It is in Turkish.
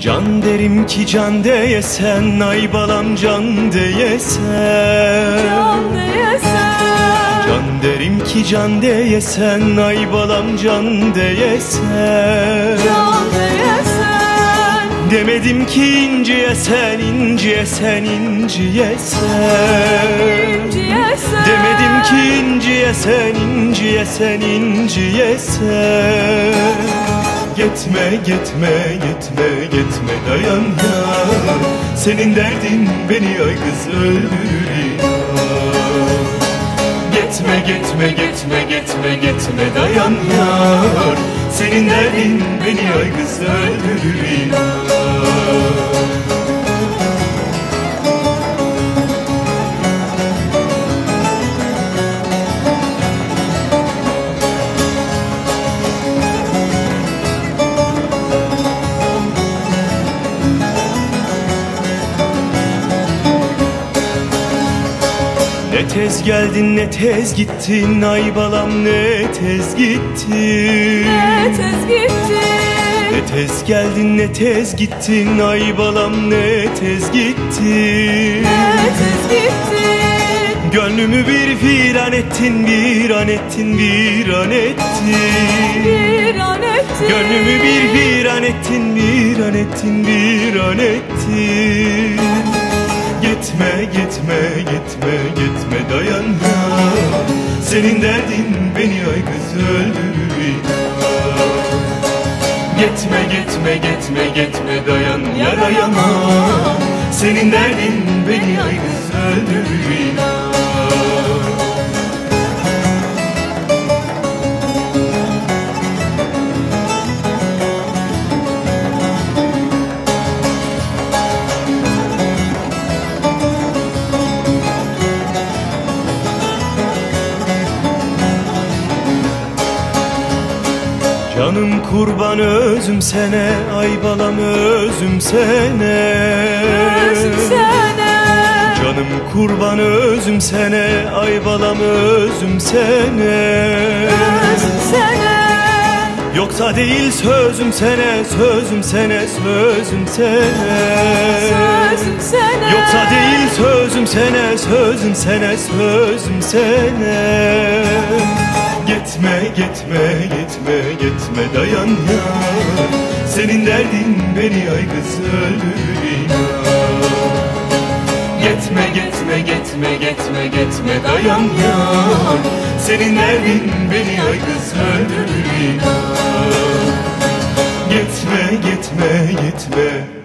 Can derim ki can deyesen, ay balam can deyesen. Can deyesen. Can derim ki can deyesen, ay balam can deyesen. Can deyesen. Demedim ki inciyesen, inciyesen, inciyesen. İnciyesen. Demedim ki inciyesen, inciyesen, inciyesen. Gitme, gitme, gitme, gitme, dayan ya. Senin derdin beni ay kız öldürür ya. Gitme, gitme, gitme, gitme, gitme, dayan ya. Senin derdin beni ay kız öldürür ya. Ne tez geldin ne tez gittin, ay balam ne tez gittin. Ne tez gittin. Ne tez geldin ne tez gittin, ay balam ne tez gittin. Ne tez gittin. Gönlümü bir viran ettin, viran ettin, viran ettin. Bir an ettin. Gönlümü bir viran ettin, viran ettin, viran ettin. Gitme, gitme, gitme, gitme, dayan ya. Senin derdin beni ay kız öldürür ya. Gitme, gitme, gitme, gitme, dayan yarayama. Senin derdin beni ay kız öldürür ya. Canım kurban özüm sene, ay balam özüm sene. Özüm sene. Canım kurban özüm sene, ay balam özüm sene. Özüm sene. Yoksa değil sözüm sene, sözüm sene, sözüm sene. Sözüm sene. Yoksa değil sözüm sene, sözüm sene, sözüm sene. Gitme, gitme, gitme, gitme, dayan ya. Senin derdin beni ay kız öldürür ya. Gitme, gitme, gitme, gitme, gitme, dayan ya. Senin derdin beni ay kız öldürür ya. Gitme, gitme, gitme.